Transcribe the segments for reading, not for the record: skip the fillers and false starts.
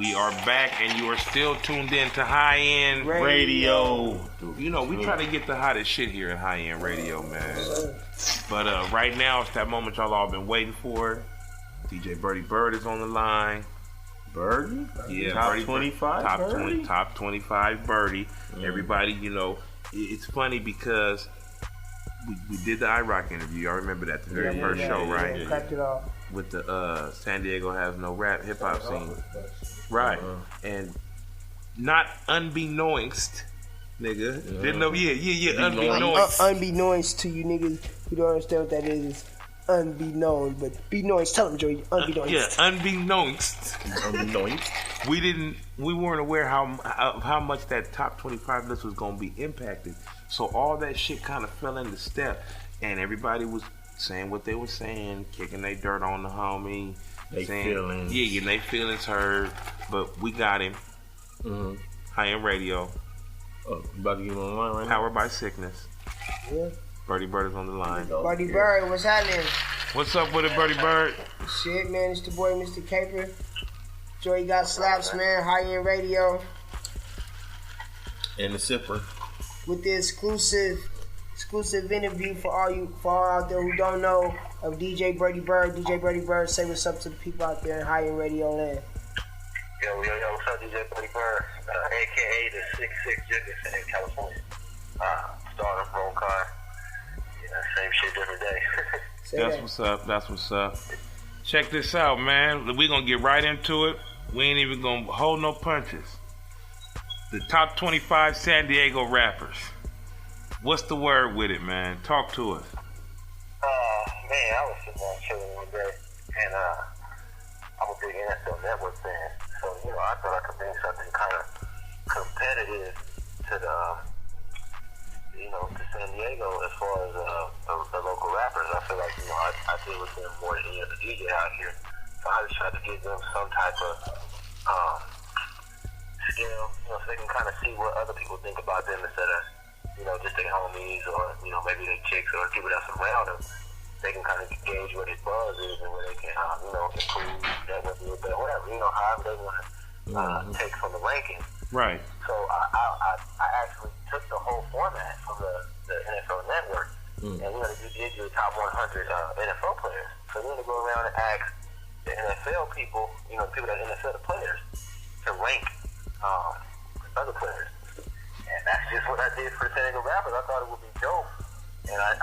We are back, and you are still tuned in to High End Radio. You know, we try to get the hottest shit here in High End Radio, man. But right now, it's that moment y'all all been waiting for. DJ Bird is on the line. Birdy? Yeah, top Birdy, 25 top Birdy? 20, top 25 Birdy. Everybody, you know, it's funny because we did the iRock interview. Y'all remember that, the very first show, right? Yeah, cracked it off. With the San Diego has no rap hip hop scene. Right. And not unbeknownst, nigga. Didn't know, unbeknownst. Unbeknownst to you niggas who don't understand what that is. Unbeknown, but be knownst. Tell them, Joey. Unbeknownst. Unbeknownst. Unbeknownst. We weren't aware how much that top 25 list was gonna be impacted. So all that shit kind of fell into step, and everybody was saying what they were saying, kicking their dirt on the homie, feelings. Yeah, getting their feelings hurt. But we got him. High End Radio. Oh, you about to get him on the line right now? Powered by Sickness. Yeah. Birdy Bird is on the line. Birdy Bird, what's happening? What's up with it, Birdy Bird? Shit, man, it's the boy, Mr. Caper. Joey got slaps, man. High End Radio. And the Sipper. With the exclusive interview for all out there who don't know of DJ Birdy Bird. DJ Birdy Bird, say what's up to the people out there in High End Radio land. Yo, what's up, DJ Birdy Bird? A.K.A. the 6'6" Jigger in California. Starting from car. Same shit, different day. That's what's up. Check this out, man. We're going to get right into it. We ain't even going to hold no punches. The top 25 San Diego rappers. What's the word with it, man? Talk to us. Man, I was sitting there chilling one day, and I'm a big NFL Network fan. So, you know, I thought I could bring something kind of competitive to the... to San Diego as far as the local rappers. I feel like, I deal with them more than any other DJ out here. So I just tried to give them some type of skill, so they can kind of see what other people think about them instead of, just their homies or, maybe their chicks or people that's around them. They can kind of gauge what his buzz is and where they can, improve that with a little bit, whatever, however they want to take from the rankings. Right. So I actually took the whole format from the NFL Network, and you did your top 100 NFL players. So you're going to go around and ask the NFL people, people that NFL the players, to rank other players. And that's just what I did for the San Diego Rappers. I thought it would be dope, and I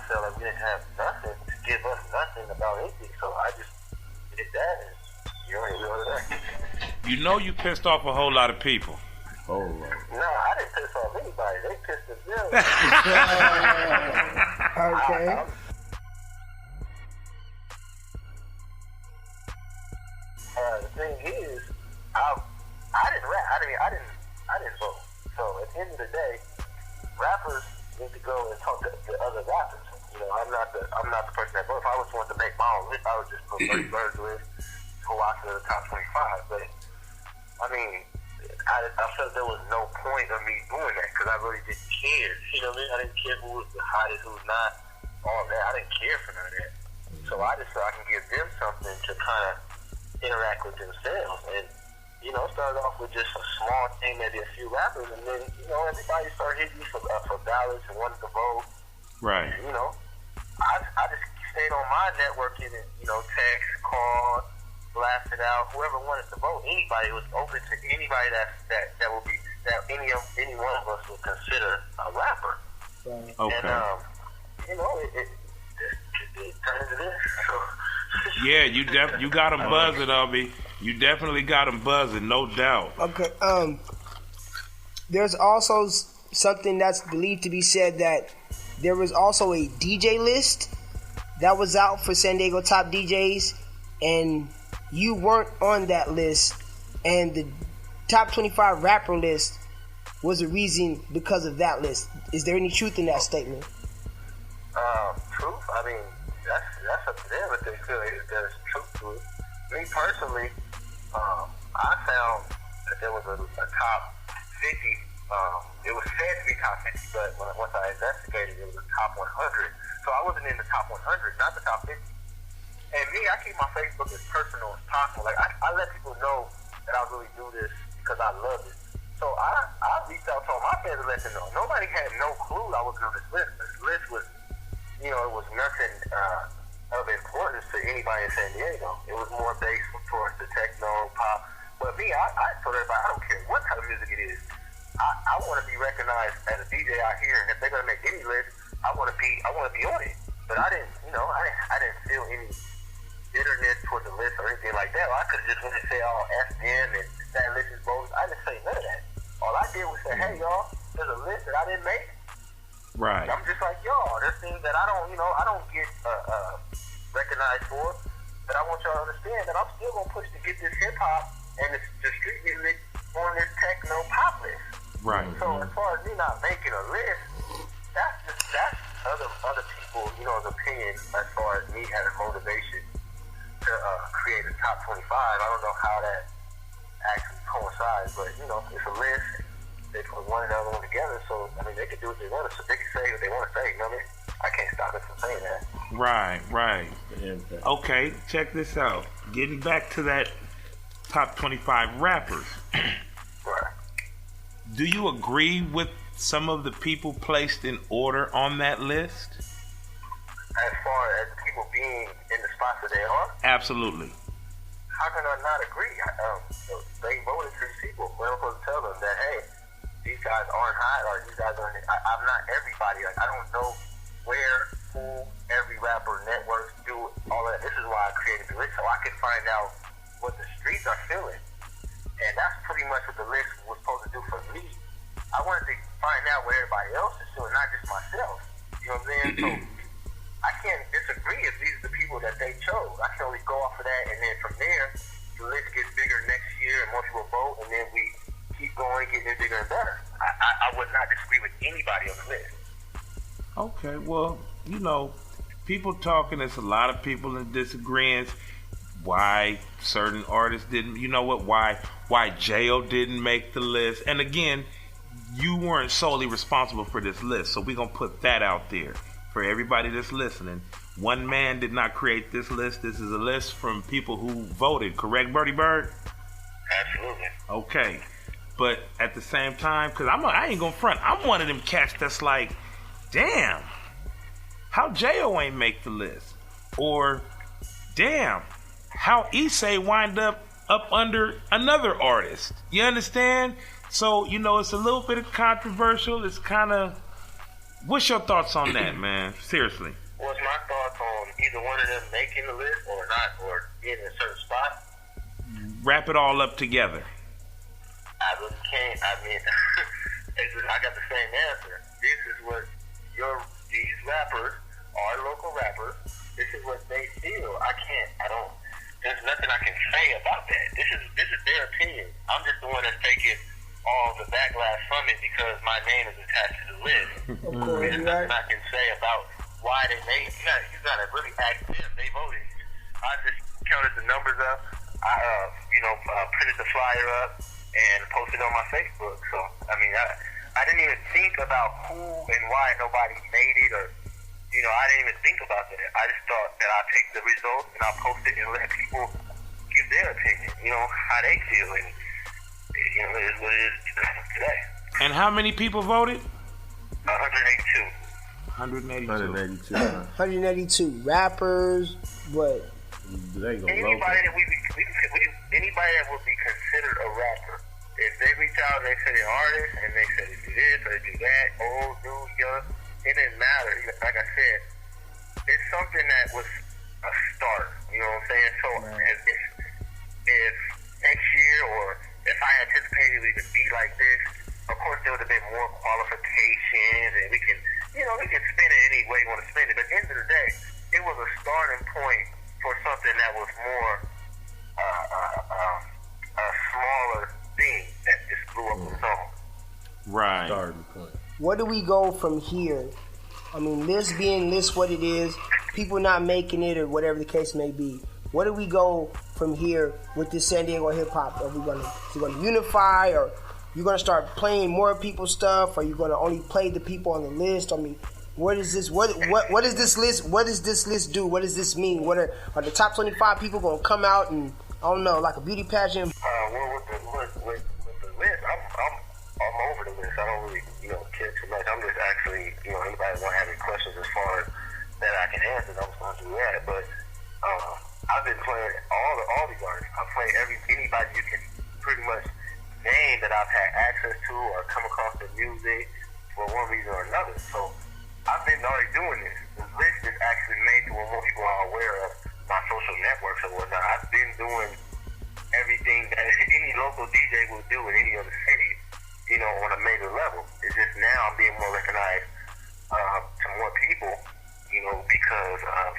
felt like we didn't have nothing to give us nothing about anything. So I just did that, and you're there. You pissed off a whole lot of people. No, I didn't piss off anybody. They pissed themselves. Okay. The thing is, I didn't rap. I didn't vote. So at the end of the day, rappers need to go and talk to other rappers. I'm not the person that vote. If I was wanting to make my own list, I would just put Birdy Bird's list, who I feel the top 25. But I mean, I felt there was no point of me doing that because I really didn't care. You know what I mean? I didn't care who was the hottest, who was not, all that. I didn't care for none of that. So I just thought I can give them something to kind of interact with themselves. And, started off with just a small thing, maybe a few rappers, and then, everybody started hitting me for ballots and wanted to vote. Right. And, I just stayed on my networking and, text, call, blast it out. Whoever wanted to vote, anybody was open to anybody that would be that any one of us would consider a rapper. Right. Okay. And it turned into this. So. Yeah, you got them buzzing on me. You definitely got them buzzing, no doubt. Okay. There's also something that's believed to be said that there was also a DJ list that was out for San Diego top DJs, and you weren't on that list, and the top 25 rapper list was a reason because of that list. Is there any truth in that statement? Truth? I mean, that's up to them if they feel there's truth to it. Me personally, I found that there was a top 50. It was said to be top 50, but once I investigated, it was a top 100. So I wasn't in the top 100, not the top 50. And me, I keep my Facebook as personal as possible. Like, I let people know that I really do this because I love it. So I reached out to all my fans to let them know. Nobody had no clue I was on this list. This list was, it was nothing of importance to anybody in San Diego. It was more based towards the techno, pop. But me, I told everybody, I don't care what type of music it is. I want to be recognized as a DJ out here, and if they're gonna make any list, I want to be on it. But I didn't feel any bitterness toward the list or anything like that. I could have just went and say, oh, F them and that list is bogus. I didn't say none of that. All I did was say, hey, y'all, there's a list that I didn't make. Right. I'm just like, y'all, there's things that I don't get recognized for. But I want y'all to understand that I'm still gonna push to get this hip hop and the street music on this techno pop list. Right. So as far as me not making a list, that's other people's opinion as far as me having motivation to create a top 25. I don't know how that actually coincides, but it's a list. They put one and the other one together, so they can do what they want to. So they can say what they want to say. You know what I mean? I can't stop them from saying that. Right. Okay, check this out. Getting back to that top 25 rappers. Right. Do you agree with some of the people placed in order on that list? As far as people being in the spots that they are? Absolutely. How can I not agree? They voted for these people. We're supposed to tell them that, hey, these guys aren't hot or these guys aren't. I'm not everybody. Like, I don't know who every rapper networks do all that. This is why I created the list, so I could find out what the streets are feeling. And that's pretty much what the list was supposed to do for me. I wanted to find out what everybody else is doing, not just myself. You know what I'm saying? So I can't disagree if these are the people that they chose. I can only go off of that, and then from there, the list gets bigger next year, and more people vote, and then we keep going, getting bigger and better. I would not disagree with anybody on the list. Okay, well, people talking, there's a lot of people in disagreement. Why certain artists didn't, why J.O. didn't make the list. And again, you weren't solely responsible for this list, so we're going to put that out there for everybody that's listening. One man did not create this list. This is a list from people who voted, correct, Birdy Bird? Absolutely. Okay, but at the same time, because I ain't going to front, I'm one of them cats that's like, damn, how J.O. ain't make the list? Or, damn, how Issei wind up under another artist. You understand? So, it's a little bit of controversial. It's kind of... What's your thoughts on that, man? Seriously. What's my thoughts on either one of them making the list or not, or being in a certain spot? Wrap it all up together. I really can't. I got the same answer. This is what these rappers, our local rappers, this is what they feel. There's nothing I can say about that. This is their opinion. I'm just the one that's taking all the backlash from it because my name is attached to the list. Of course, There's nothing I can say about why they made it. You gotta really ask them. They voted. I just counted the numbers up. I printed the flyer up and posted on my Facebook. So I didn't even think about who and why nobody made it, or I didn't even think about that. I just thought that I'll take the results and I'll post it and let people give their opinion, how they feel, and it is what it is today. And how many people voted? 182. 182 rappers. What? Anybody that would be considered a rapper. If they reach out and they say they're artists and they say they do this or they do that, old, new, young, it didn't matter. Like I said, it's something that was a start. You know what I'm saying? So if next year or if I anticipated we could be like this, of course there would have been more qualifications and we can spin it any way you want to spin it. But at the end of the day, it was a starting point for something that was more a smaller thing that just blew up the song. Right. Starting point. Where do we go from here? This being this what it is, people not making it or whatever the case may be. Where do we go from here with this San Diego hip hop? Are we gonna unify, or you gonna start playing more people's stuff? Or are you gonna only play the people on the list? What is this? What is this list? What does this list do? What does this mean? What are the top 25 people gonna come out and I don't know, like a beauty pageant? What I've had access to or come across their music for one reason or another. So I've been already doing this. The list is actually made to where more people are aware of my social networks or whatnot. I've been doing everything that any local DJ will do in any other city, on a major level. It's just now I'm being more recognized to more people, because of,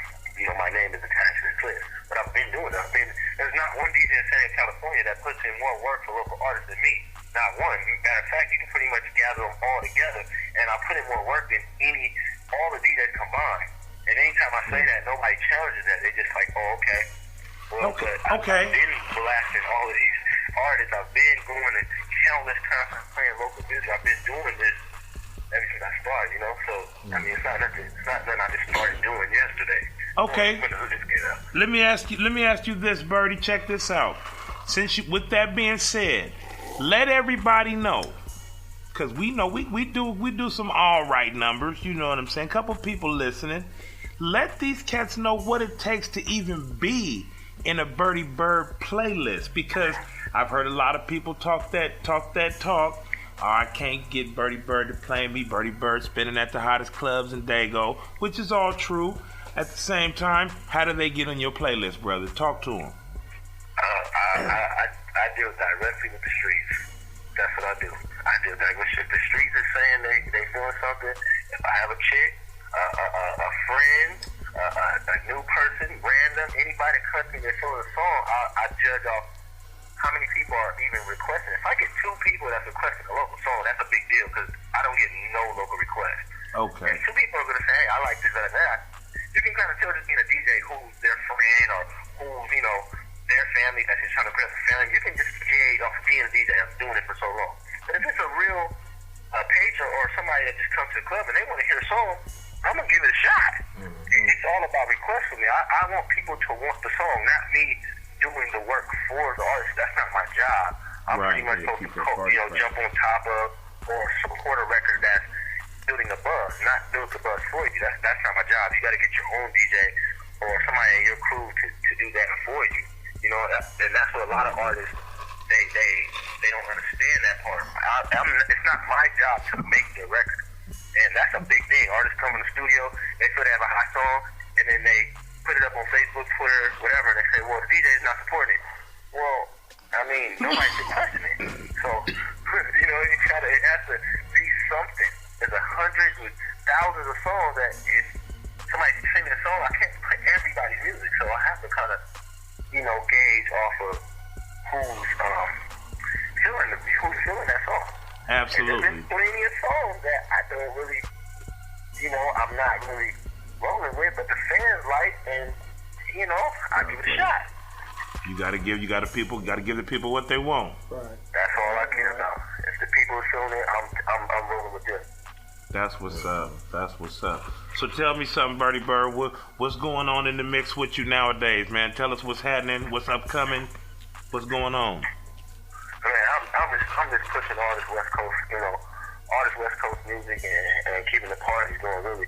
my name is attached to this list. But I've been doing it. There's not one DJ in San Diego, California that puts in more work for local artists than me. Not one. Matter of fact, you can pretty much gather them all together, and I put in more work than all the DJs combined. And anytime I say that, nobody challenges that. They just like, oh, okay. Well, okay. I've been blasting all of these artists. I've been going to countless times playing local music. I've been doing this ever since I started, So, I mean, it's not nothing I just started doing yesterday. Okay. Let me ask you this, Birdy. Check this out. With that being said, let everybody know, because we know we do some all right numbers. You know what I'm saying? A couple people listening. Let these cats know what it takes to even be in a Birdy Bird playlist, because I've heard a lot of people talk that talk. Oh, I can't get Birdy Bird to play me. Birdy Bird spinning at the hottest clubs in Dago, which is all true. At the same time, how do they get on your playlist, brother? Talk to them. I deal directly with the streets. That's what I do. I deal directly with the streets are saying they feeling something. If I have a chick, a friend, a new person, random, anybody that comes in and feeling a song, I judge off how many people are even requesting. If I get 2 people that's requesting a local song, that's a big deal, because I don't get no local requests. Okay. And 2 people are going to say, hey, I like this, that. You can kind of tell just being a DJ who's their friend or who's, their family that's just trying to impress the family. You can just gauge off of being a DJ. I'm doing it for so long. But if it's a real patron or somebody that just comes to the club and they want to hear a song, I'm going to give it a shot. Mm-hmm. It's all about requests for me. I want people to want the song, not me doing the work for the artist. That's not my job. I'm pretty much supposed to jump on top of or support a record that's building a buzz, not build the buzz for you. That's not my job. You got to get your own DJ or somebody in your crew to do that for you. And that's what a lot of artists they don't understand that part. It's not my job to make the record, and that's a big thing. Artists come in the studio, they feel they have a hot song, and then they put it up on Facebook, Twitter, whatever, and they say, well, the DJ is not supporting it. Well, I mean, nobody's requesting it. So, it has to be something. There's hundreds and thousands of songs that if somebody's singing a song, I can't play everybody's music, so I have to kind of, gauge off of who's feeling that song. Absolutely. And there's plenty of songs that I don't really, I'm not really rolling with, but the fans like, and I give it a shot. You gotta give the people what they want. Right. That's all I care about. If the people are feeling it, I'm rolling with them. That's what's up. So tell me something, Birdy Bird. What's going on in the mix with you nowadays, man? Tell us what's happening, what's upcoming, what's going on. Man, I'm just pushing all this West Coast music and keeping the parties going, really.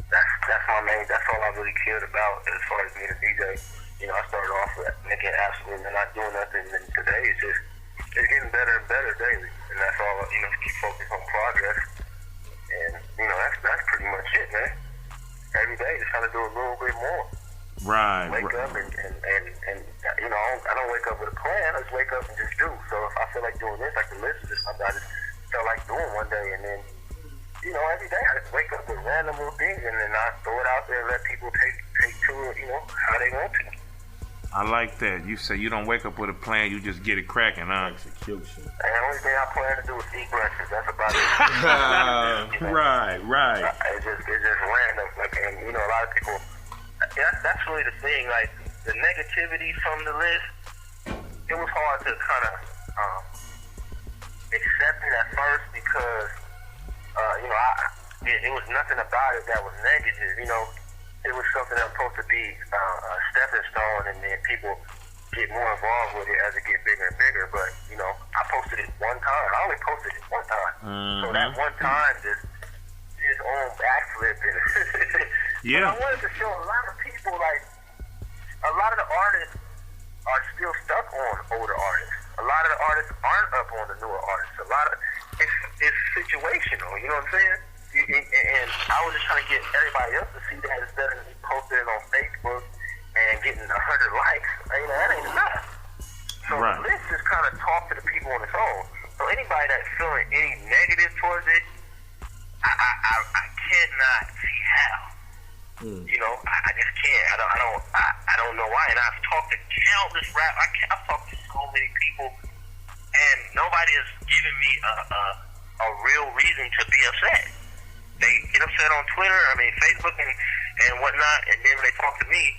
That's my main. That's all I really cared about as far as being a DJ. I started off with making absolutely not doing nothing, and today it's getting better and better daily, and that's all. Keep focused on progress, and that's pretty much it, man. Every day, just trying to do a little bit more. Right. Wake up and I don't wake up with a plan. I just wake up and just do. So if I feel like doing this, like the list is just something I just felt like doing one day, and then every day I just wake up with random little things, and then I throw it out there and let people take to it, how they want to. I like that. You say you don't wake up with a plan, you just get it cracking, huh? Execution. And the only thing I plan to do is eat breakfast. That's about it. Right. It's just random. And a lot of people. That's really the thing. Like the negativity from the list, it was hard to kind of accept it at first because it was nothing about it that was negative. It was something that was supposed to be a stepping stone, and then people get more involved with it as it gets bigger and bigger. But I posted it one time. I only posted it one time, so that one time just his own backflip. And yeah. I wanted to show a lot of people, like a lot of the artists are still stuck on older artists. A lot of the artists aren't on the newer artists. A lot of it's situational. You know what I'm saying? And I was just trying to get everybody else to see that instead of me posting it on Facebook and getting 100 likes. That ain't enough. So the list just kind of talk to the people on its own. So anybody that's feeling any negative towards it, I cannot see how. I just can't. I don't know why. And I've talked to countless I've talked to so many people, and nobody has given me a real reason to be upset. They get upset on Twitter, Facebook and whatnot, and then when they talk to me,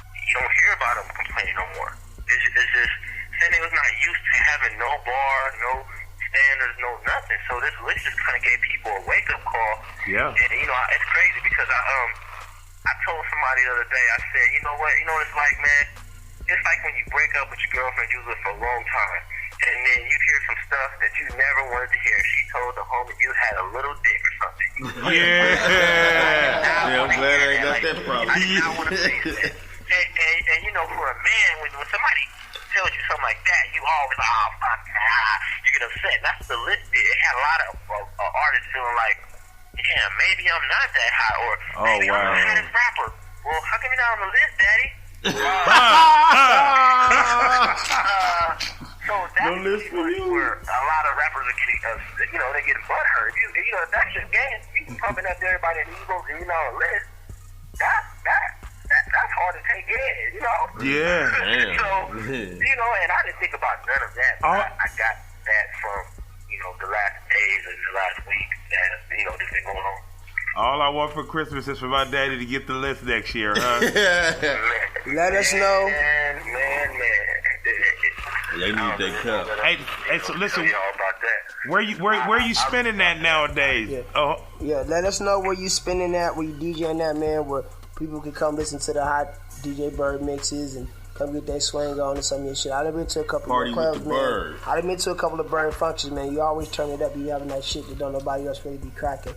you don't hear about them complaining no more. It's just San Diego's not used to having no bar, no standards, no nothing. So this list just kind of gave people a wake up call. Yeah. And it's crazy because I told somebody the other day. I said, you know what? You know what it's like, man. It's like when you break up with your girlfriend you was with for a long time, and then you hear some stuff that you never wanted to hear. She told the homie you had a little dick or something. I'm glad I ain't got that problem. I did not want to face that. And for a man, when somebody tells you something like that, you always you get upset. That's the list. It had a lot of artists feeling like, yeah, maybe I'm not that hot, or maybe I'm the hottest rapper. Well, how come you're not on the list, Daddy? So that's where a lot of rappers are getting, they're getting butthurt. If that's your game, you pumping up everybody in Eagles and you're not on the list. That's hard to take in, Yeah. So, and I didn't think about none of that. I got that from, the last days and the last week that, this been going on. All I want for Christmas is for my daddy to get the list next year, huh? Let us know. Man. They need that cup. Hey, so listen. Where you spending that nowadays? Yeah. Yeah, let us know where you spending that, where you DJing that, man, where people can come listen to the hot DJ Bird mixes and come get their swing on and some of your shit. I done been to a couple of clubs, man. I done been to a couple of Bird functions, man. You always turn it up. You having that shit that don't nobody else really be cracking.